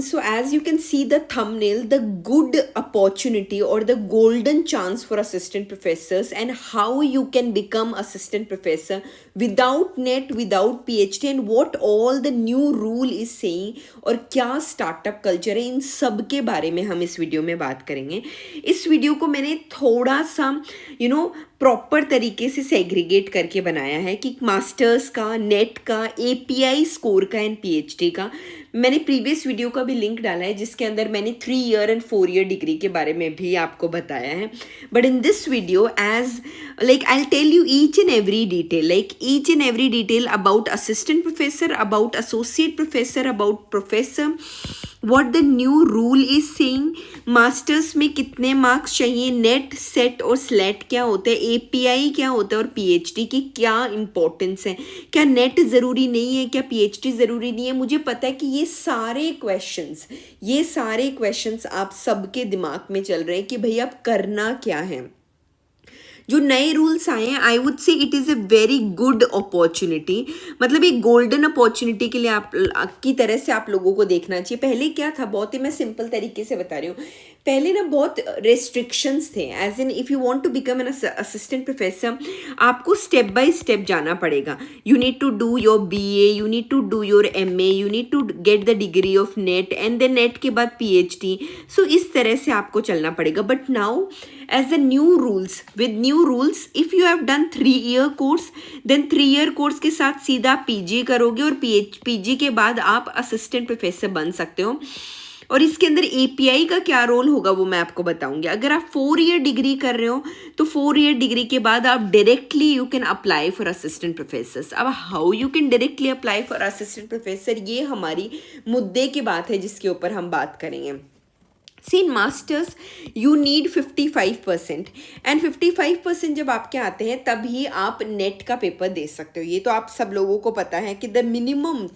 So as you can see the thumbnail, the good opportunity or the golden chance for assistant professors and how you can become assistant professor without net, without PhD, and what all the new rule is saying और क्या startup culture है, इन सब के बारे में हम इस video में बात करेंगे। इस वीडियो को मैंने थोड़ा सा प्रॉपर तरीके से सेग्रीगेट करके बनाया है कि मास्टर्स का, नेट का, एपीआई स्कोर का एंड पीएचडी का। मैंने प्रीवियस वीडियो का भी लिंक डाला है जिसके अंदर मैंने 3 ईयर एंड 4 ईयर डिग्री के बारे में भी आपको बताया है। But in this video as I tell you each and every detail about assistant professor, about associate professor, about professor, what the new rule is saying, masters में कितने marks चाहिए, नेट, सेट और स्लेट क्या होता है, API क्या होता है और पीएचडी की क्या इंपॉर्टेंस है, क्या नेट ज़रूरी नहीं है, क्या पीएचडी ज़रूरी नहीं है। मुझे पता है कि ये सारे क्वेश्चंस आप सबके दिमाग में चल रहे हैं कि भैया अब करना क्या है। जो नए रूल्स आए हैं, I would say it is a very good opportunity, मतलब एक गोल्डन अपॉर्चुनिटी के लिए आप की तरह से आप लोगों को देखना चाहिए। पहले क्या था, बहुत ही मैं सिंपल तरीके से बता रही हूँ, पहले ना बहुत रेस्ट्रिक्शंस थे। As in if you want to become an assistant professor, आपको स्टेप बाय स्टेप जाना पड़ेगा। You need to do your BA, you need to do your MA, you need to get the degree of net and then net के बाद PhD. सो इस तरह से आपको चलना पड़ेगा। But now as a with new rules, if you have done 3-year course, then 3-year course के साथ सीधा पीजी करोगे और पीजी के बाद आप असिस्टेंट प्रोफेसर बन सकते हो। और इसके अंदर एपीआई का क्या रोल होगा वो मैं आपको बताऊंगी। अगर आप 4-year डिग्री कर रहे हो तो 4-year डिग्री के बाद आप directly you can apply for assistant professors. अब how you can directly apply for assistant professor, ये हमारी मुद्दे की बात है जिसके ऊपर हम बात करेंगे। See, in masters you need 55% and 55% जब आपके आते हैं तभी आप नेट का पेपर दे सकते हो। ये तो आप सब लोगों को पता है कि the minimum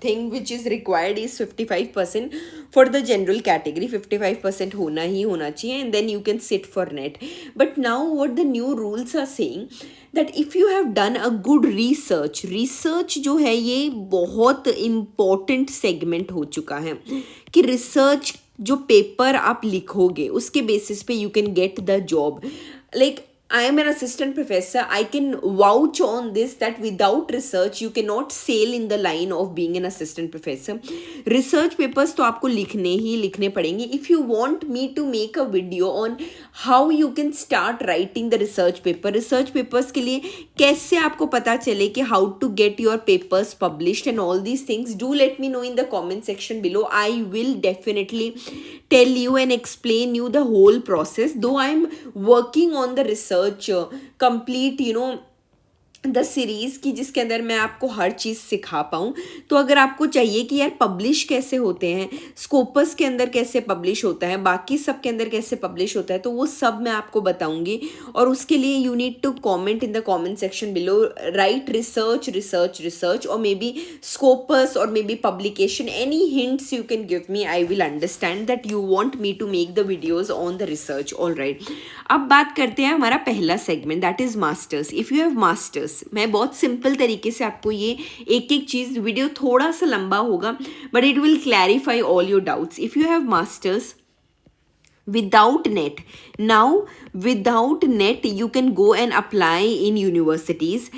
thing which is required is 55% for the general category. 55% होना ही होना चाहिए and then you can sit for NET. But now what the new rules are saying that if you have done a good research जो है ये बहुत important segment हो चुका है कि रिसर्च जो पेपर आप लिखोगे उसके बेसिस पे you can get the job. Like I am an assistant professor. I can vouch on this that without research you cannot sail in the line of being an assistant professor. Research papers तो आपको लिखने पड़ेंगे. If you want me to make a video on how you can start writing the research papers के लिए कैसे आपको पता चले कि how to get your papers published and all these things, do let me know in the comment section below. I will definitely tell you and explain you the whole process, though I'm working on the research complete the series की जिसके अंदर मैं आपको हर चीज़ सिखा पाऊँ। तो अगर आपको चाहिए कि यार पब्लिश कैसे होते हैं, स्कोपस के अंदर कैसे पब्लिश होता है, बाकी सब के अंदर कैसे पब्लिश होता है, तो वो सब मैं आपको बताऊंगी। और उसके लिए you need to comment in the comment section below, right research और मे बी स्कोपस और maybe publication, any hints you can give me, I will understand that you want me to make the videos on the research. All right, अब बात करते हैं हमारा पहला segment, that is masters. If you have masters, मैं बहुत simple तरीके से आपको ये एक चीज़, वीडियो थोड़ा सा लंबा होगा but it will clarify all your doubts. If you have masters without net, now without net you can go and apply in universities,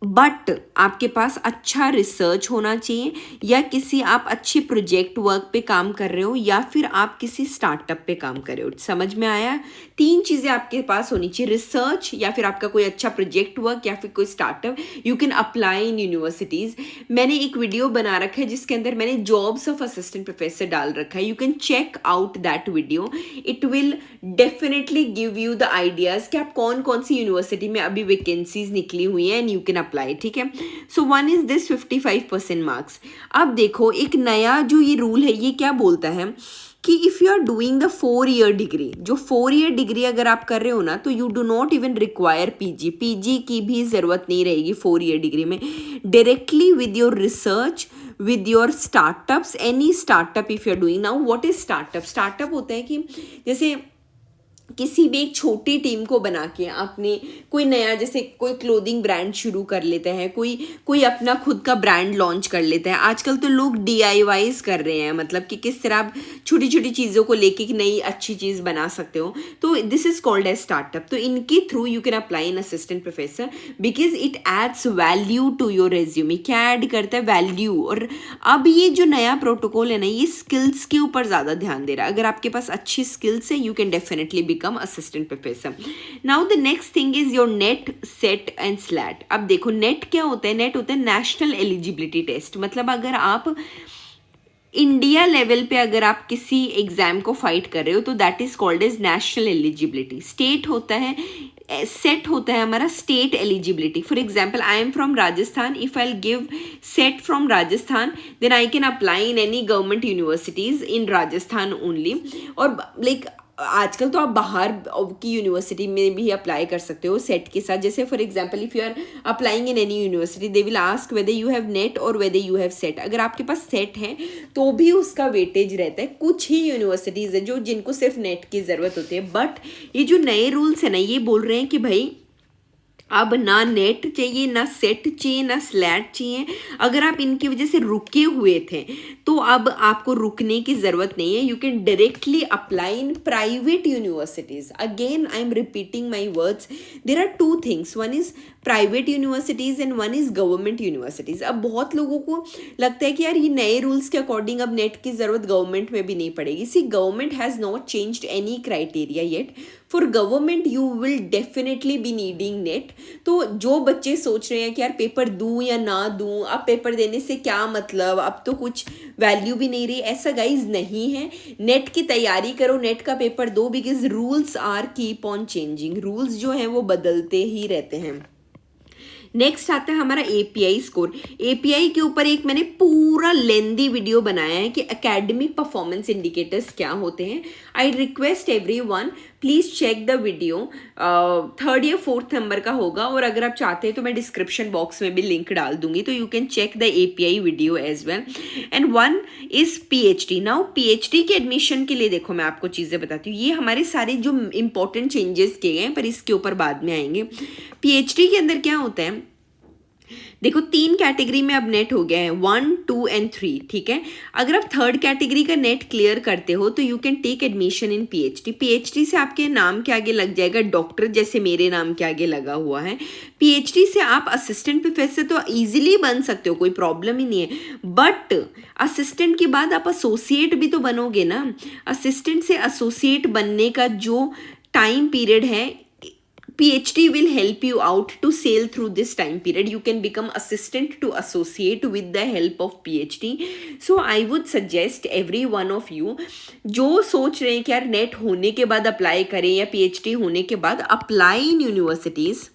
but आपके पास अच्छा रिसर्च होना चाहिए या किसी आप अच्छी प्रोजेक्ट वर्क पे काम कर रहे हो या फिर आप किसी स्टार्टअप पे काम कर रहे हो। समझ में आया? 3 चीज़ें आपके पास होनी चाहिए, रिसर्च या फिर आपका कोई अच्छा प्रोजेक्ट वर्क या फिर कोई startup. You can apply in universities. मैंने एक वीडियो बना रखा है जिसके अंदर मैंने जॉब्स ऑफ असिस्टेंट प्रोफेसर डाल रखा है, you can check out that video. It will definitely give you the ideas कि आप कौन कौन सी यूनिवर्सिटी में अभी वैकेंसीज निकली हुई हैं एंड यू कैन अप्लाई। ठीक है, so one is this 55% marks. अब देखो एक नया जो ये रूल है ये क्या बोलता है कि if you are doing the 4-year degree, जो 4-year डिग्री अगर आप कर रहे हो ना तो you do not even require PG की भी ज़रूरत नहीं रहेगी 4-year डिग्री में। Directly with your research, with your startups, any startup if you're doing। now what is startup होता है कि जैसे किसी भी एक छोटी टीम को बना के आपने कोई नया, जैसे कोई क्लोथिंग ब्रांड शुरू कर लेते हैं, कोई कोई अपना खुद का ब्रांड लॉन्च कर लेता है। आजकल तो लोग DIYs कर रहे हैं, मतलब कि किस तरह आप छोटी छोटी चीज़ों को लेके एक नई अच्छी चीज़ बना सकते हो। तो this is called as startup. तो इनके through you can apply in assistant professor because it adds value to your resume. क्या ऐड करता है? वैल्यू। और अब ये जो नया प्रोटोकॉल है ना, ये स्किल्स के ऊपर ज़्यादा ध्यान दे रहा है। अगर आपके पास अच्छी स्किल्स है, you can definitely become assistant professor. Now the next thing is your NET, SET and SLAT. अब देखो नेट क्या होता है? नेट होता है नेशनल एलिजिबिलिटी टेस्ट। मतलब अगर आप इंडिया लेवल पे अगर आप किसी एग्जाम को फाइट कर रहे हो तो that is called as national eligibility. State होता है, सेट होता है हमारा state eligibility. For example I am from Rajasthan, if I give SET from Rajasthan then I can apply in any government universities in Rajasthan only. और लाइक आजकल तो आप बाहर की यूनिवर्सिटी में भी अप्लाई कर सकते हो सेट के साथ। जैसे for example if you are applying in any university they will ask whether you have NET और वेदर यू हैव सेट। अगर आपके पास सेट है तो भी उसका वेटेज रहता है। कुछ ही यूनिवर्सिटीज़ है जो जिनको सिर्फ नेट की ज़रूरत होती है। बट ये जो नए रूल्स है ना, ये बोल रहे हैं कि भाई अब ना नेट चाहिए, ना सेट चाहिए, ना स्लैट चाहिए। अगर आप इनकी वजह से रुके हुए थे तो अब आपको रुकने की ज़रूरत नहीं है। You can directly apply in private universities. Again I am repeating my words, there are two things, one is private universities and one is government universities. अब बहुत लोगों को लगता है कि यार ये नए रूल्स के अकॉर्डिंग अब नेट की ज़रूरत गवर्नमेंट में भी नहीं पड़ेगी। See government has not changed any criteria yet. For government you will definitely be needing NET. तो जो बच्चे सोच रहे हैं कि यार पेपर दूं या ना दूं, अब पेपर देने से क्या मतलब, अब तो कुछ वैल्यू भी नहीं रही, ऐसा गाइज नहीं है। नेट की तैयारी करो, नेट का पेपर दो, because rules are keep on changing. Rules जो हैं वो बदलते ही रहते हैं। नेक्स्ट आता है हमारा API स्कोर। API के ऊपर एक मैंने पूरा लेंदी वीडियो बनाया है कि एकेडमिक परफॉर्मेंस इंडिकेटर्स क्या होते हैं। I request everyone please check the video. 3rd या 4th नंबर का होगा, और अगर आप चाहते हैं तो मैं डिस्क्रिप्शन बॉक्स में भी लिंक डाल दूंगी, तो you can check the API video as well. And one is PhD। Now PhD के एडमिशन के लिए देखो मैं आपको चीज़ें बताती हूँ। ये हमारे सारे जो इंपॉर्टेंट चेंजेस किए गए हैं, पर इसके ऊपर बाद में आएंगे। PhD के अंदर क्या होता है, देखो 3 कैटेगरी में अब नेट हो गया है, 1, 2 एंड 3। ठीक है, अगर आप 3rd कैटेगरी का नेट क्लियर करते हो तो you can take admission in PhD। PhD से आपके नाम के आगे लग जाएगा डॉक्टर, जैसे मेरे नाम के आगे लगा हुआ है। PhD से आप असिस्टेंट प्रोफेसर तो ईजिली बन सकते हो, कोई प्रॉब्लम ही नहीं है। बट असिस्टेंट के बाद आप एसोसिएट भी तो बनोगे ना। असिस्टेंट से एसोसिएट बनने का जो टाइम पीरियड है, PhD will help you out to sail through this time period. You can become assistant to associate with the help of PhD. So I would suggest every one of you जो सोच रहे हैं कि यार net होने के बाद apply करें या PhD होने के बाद, apply in universities,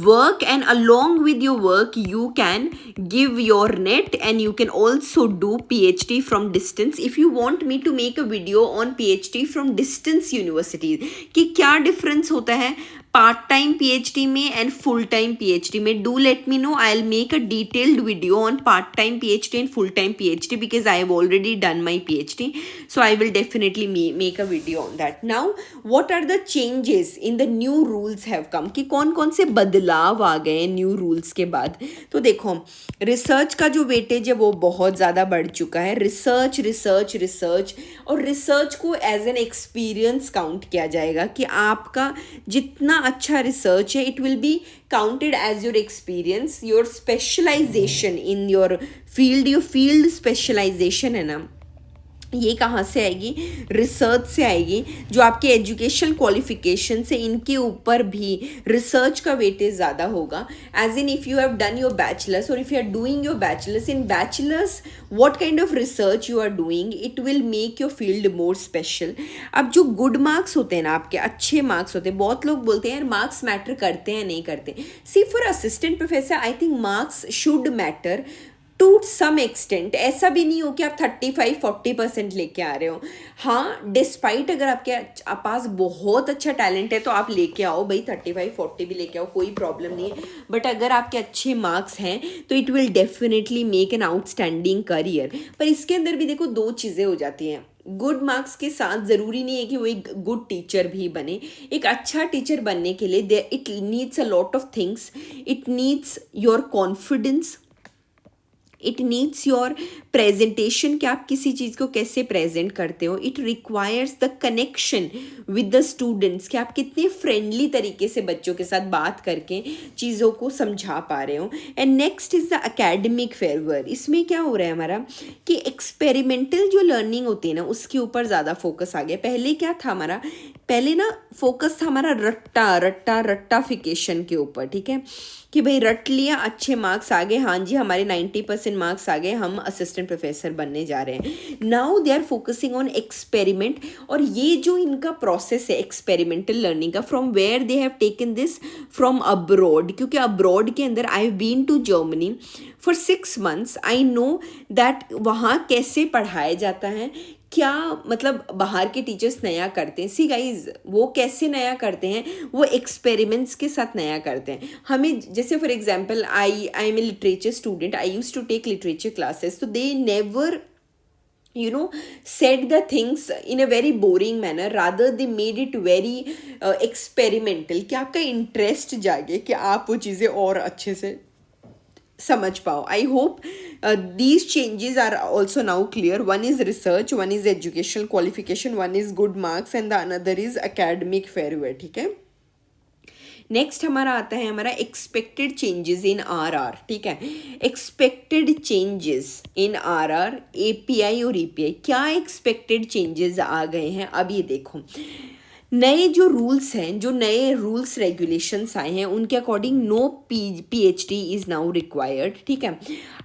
work, and along with your work you can give your net and you can also do PhD from distance. If you want me to make a video on PhD from distance universities कि क्या difference होता है part time PhD में and full time PhD में, do let me know. I will make a detailed video on part time PhD and full time PhD because I have already done my PhD, so I will definitely make a video on that. Now what are the changes in the new rules have come, कि कौन कौन से बदलाव आ गए new rules के बाद। तो देखो रिसर्च का जो वेटेज है वो बहुत ज़्यादा बढ़ चुका है। रिसर्च रिसर्च रिसर्च, और रिसर्च को एज एन एक्सपीरियंस काउंट किया जाएगा कि आपका जितना अच्छा रिसर्च है, it will be counted as your experience, your specialisation in your field. Your field specialisation है ना, ये कहाँ से आएगी? रिसर्च से आएगी। जो आपके एजुकेशन क्वालिफिकेशन से, इनके ऊपर भी रिसर्च का वेटेज ज़्यादा होगा। As in if you have done your bachelors और if you are doing your bachelors, in bachelors what kind of research you are doing, it will make your field more special. अब जो good marks होते हैं ना, आपके अच्छे marks होते हैं, बहुत लोग बोलते हैं यार मार्क्स मैटर करते हैं, नहीं करते। See for assistant professor I think marks should matter to some extent. ऐसा भी नहीं हो कि आप 35-40% लेके आ रहे हो। हाँ, डिस्पाइट अगर आपके पास बहुत अच्छा टैलेंट है तो आप लेके आओ भाई, 35-40 भी लेके आओ, कोई प्रॉब्लम नहीं है। बट अगर आपके अच्छे मार्क्स हैं तो it will definitely make an outstanding career. पर इसके अंदर भी देखो दो चीज़ें हो जाती हैं। गुड मार्क्स के साथ ज़रूरी नहीं है कि वो एक गुड टीचर भी बने। एक अच्छा टीचर बनने के लिए it needs a lot of things. It needs your confidence, it needs your presentation, कि आप किसी चीज़ को कैसे प्रेजेंट करते हो। It requires the connection with the students, कि आप कितने फ्रेंडली तरीके से बच्चों के साथ बात करके चीज़ों को समझा पा रहे हो। And next is the academic favour. इसमें क्या हो रहा है हमारा कि एक्सपेरिमेंटल जो लर्निंग होती है ना उसके ऊपर ज़्यादा फोकस आ गया। पहले क्या था हमारा, पहले ना फोकस था हमारा रट्टाफिकेशन के ऊपर, ठीक है, कि भाई रट लिया, अच्छे मार्क्स आ गए, हाँ जी हमारे 90% मार्क्स आ गए, हम असिस्टेंट प्रोफेसर बनने जा रहे हैं। Now they are focusing on experiment. और ये जो इनका प्रोसेस है एक्सपेरिमेंटल लर्निंग का, from where they have taken this, from abroad. क्योंकि अब्रॉड के अंदर I have been to Germany for 6 months, I know that वहाँ कैसे पढ़ाया जाता है, क्या मतलब बाहर के टीचर्स नया करते हैं। सी गाइज, वो कैसे नया करते हैं, वो एक्सपेरिमेंट्स के साथ नया करते हैं। हमें जैसे for example I am a literature student, I use to take literature classes, तो they never said the things in a very boring manner, rather they made it very experimental, कि आपका इंटरेस्ट जागे, कि आप वो चीज़ें और अच्छे से समझ पाओ। I hope these changes are also now clear. One is research, one is educational qualification, one is good marks and the another is academic failure, ठीक है। नेक्स्ट हमारा आता है हमारा एक्सपेक्टेड चेंजेस इन आरआर, ठीक है। Expected changes in RR, API और EPI, क्या एक्सपेक्टेड चेंजेस आ गए हैं अब ये देखो। नए जो रूल्स हैं, जो नए रूल्स रेगुलेशंस आए हैं, उनके according no PhD is now required, ठीक है।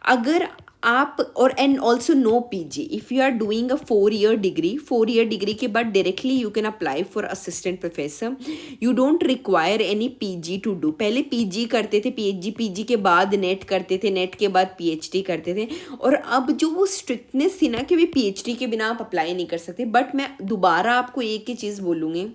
अगर आप और and also no PG, if you are doing a 4-year degree, 4-year degree के बाद directly you can apply for assistant professor. You don't require any PG to do. पहले PG करते थे, पीजी के बाद नेट करते थे, नेट के बाद पीएचडी करते थे। और अब जो वो स्ट्रिक्टनेस थी ना कि भाई पीएचडी के बिना आप अप्लाई नहीं कर सकते। बट मैं दोबारा आपको एक ही चीज़ बोलूँगी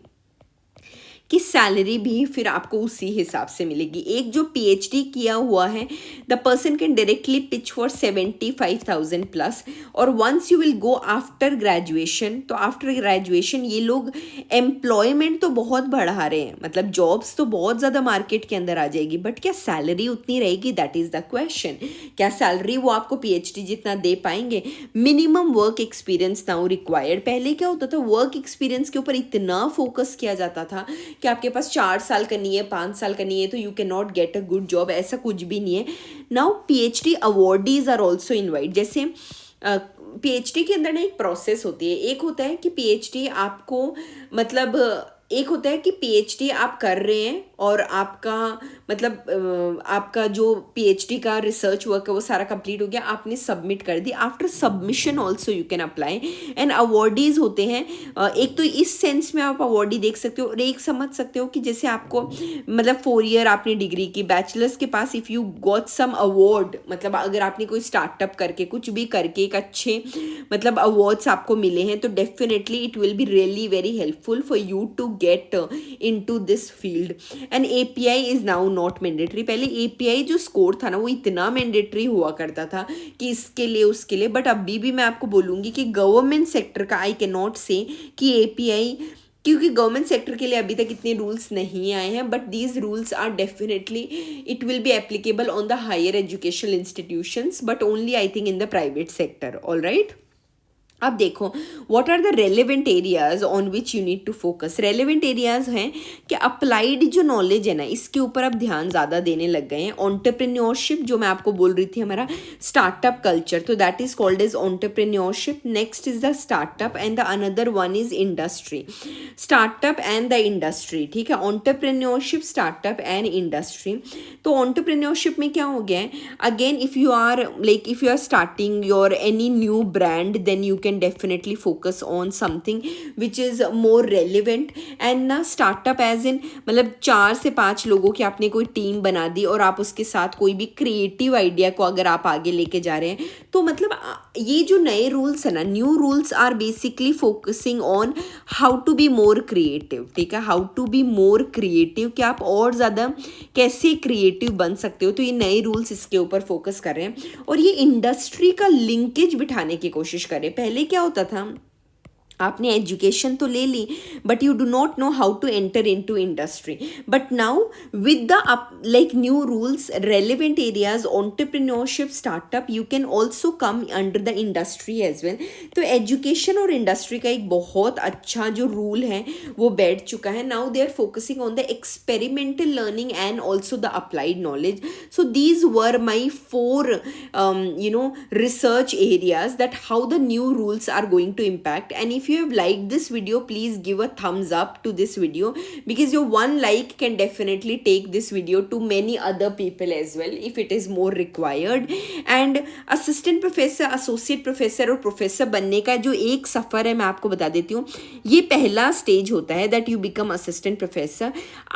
कि सैलरी भी फिर आपको उसी हिसाब से मिलेगी। एक जो पीएचडी किया हुआ है, the person can directly pitch for 75,000 plus. और once you will go after graduation, तो आफ्टर ग्रेजुएशन ये लोग एम्प्लॉयमेंट तो बहुत बढ़ा रहे हैं, मतलब जॉब्स तो बहुत ज़्यादा मार्केट के अंदर आ जाएगी, बट क्या सैलरी उतनी रहेगी, दैट इज़ द क्वेश्चन। क्या सैलरी वो आपको पीएचडी जितना दे पाएंगे। Minimum work experience now required. पहले क्या होता था, वर्क एक्सपीरियंस के ऊपर इतना फोकस किया जाता था कि आपके पास 4 साल का नहीं है, 5 साल का नहीं है तो you can not get a good job, ऐसा कुछ भी नहीं है। Now PhD awardees are also invite. जैसे पीएचडी के अंदर ना एक प्रोसेस होती है। एक होता है कि पीएचडी आपको मतलब एक होता है कि पीएचडी आप कर रहे हैं और आपका मतलब आपका जो पीएचडी का रिसर्च वर्क है वो सारा कंप्लीट हो गया, आपने सबमिट कर दी। After submission also you can apply. And awardees होते हैं, एक तो इस सेंस में आप अवॉर्डी देख सकते हो और एक समझ सकते हो कि जैसे आपको मतलब 4 year आपने डिग्री की, बैचलर्स के पास if you got some award, मतलब अगर आपने कोई स्टार्टअप करके कुछ भी करके एक अच्छे मतलब अवार्ड्स आपको मिले हैं, तो definitely it will be really very helpful for you to get into this field. And API is now not mandatory. पहले एपीआई जो स्कोर था ना वो इतना मैंडेटरी हुआ करता था कि इसके लिए उसके लिए, बट अभी भी मैं आपको बोलूँगी कि गवर्नमेंट सेक्टर का आई कैन नॉट से कि एपीआई, क्योंकि गवर्नमेंट सेक्टर के लिए अभी तक इतने रूल्स नहीं आए हैं, but these rules are definitely it will be applicable on the higher educational institutions, but only I think in the private sector. All right, अब देखो what are the relevant areas on which you need to focus. Relevant areas हैं कि applied जो knowledge है ना इसके ऊपर अब ध्यान ज़्यादा देने लग गए हैं। एंटरप्रेन्योरशिप जो मैं आपको बोल रही थी, हमारा स्टार्टअप कल्चर, तो that is called as entrepreneurship. Next is the startup and the another one is industry. Startup and the industry, ठीक है, एंटरप्रेन्योरशिप, स्टार्टअप एंड इंडस्ट्री। तो एंटरप्रेन्योरशिप में क्या हो गया है, again if you are starting your any new brand, then you can can definitely focus on something which is more relevant. And ना startup as in मतलब 4 से 5 लोगों की आपने कोई टीम बना दी और आप उसके साथ कोई भी क्रिएटिव आइडिया को अगर आप आगे लेके जा रहे हैं तो मतलब ये जो नए रूल्स है ना, new rules are basically focusing on how to be more creative. ठीक है, how to be more creative, कि आप और ज़्यादा कैसे क्रिएटिव बन सकते हो. तो ये नए रूल्स इसके ऊपर फोकस कर रहे हैं और ये इंडस्ट्री का लिंकेज बिठाने की कोशिश कर रहे हैं. पहले क्या होता था, आपने एजुकेशन तो ले ली but you do not know how to enter into industry. But now with the like new rules, relevant areas, entrepreneurship, startup, you can also come under the industry as well. तो education और industry का एक बहुत अच्छा जो rule है वो बैठ चुका है. Now they are focusing on the experimental learning and also the applied knowledge. So these were my 4 research areas that how the new rules are going to impact. And if you have liked this video, please give a thumbs up to this video, because your one like can definitely take this video to many other people as well if it is more required. And assistant professor, associate professor और professor बनने का जो एक सफ़र है मैं आपको बता देती हूँ. ये पहला स्टेज होता है that you become assistant professor.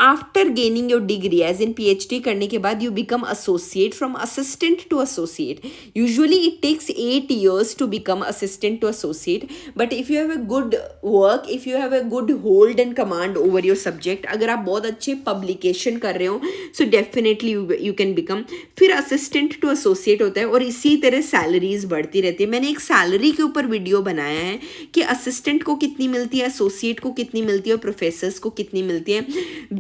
After gaining your degree as in PhD करने के बाद you become associate. From assistant to associate, usually it takes 8 years to become assistant to associate. But if you have a good work, if you have a good hold and command over your subject, अगर आप बहुत अच्छे publication कर रहे हो, so definitely you can become. फिर assistant to associate होता है और इसी तरह salaries बढ़ती रहती है. मैंने एक salary के ऊपर video बनाया है कि assistant को कितनी मिलती है, associate को कितनी मिलती है और professors को कितनी मिलती है.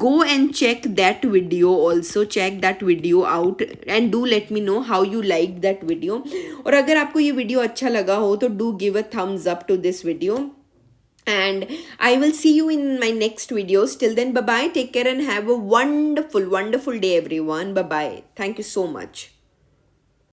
Go and check that video also, check that video out and do let me know how you liked that video. और अगर आपको ये वीडियो अच्छा लगा हो तो do give a thumbs up to this video. And I will see you in my next videos. Till then, bye bye, take care and have a wonderful day everyone. Bye bye, thank you so much.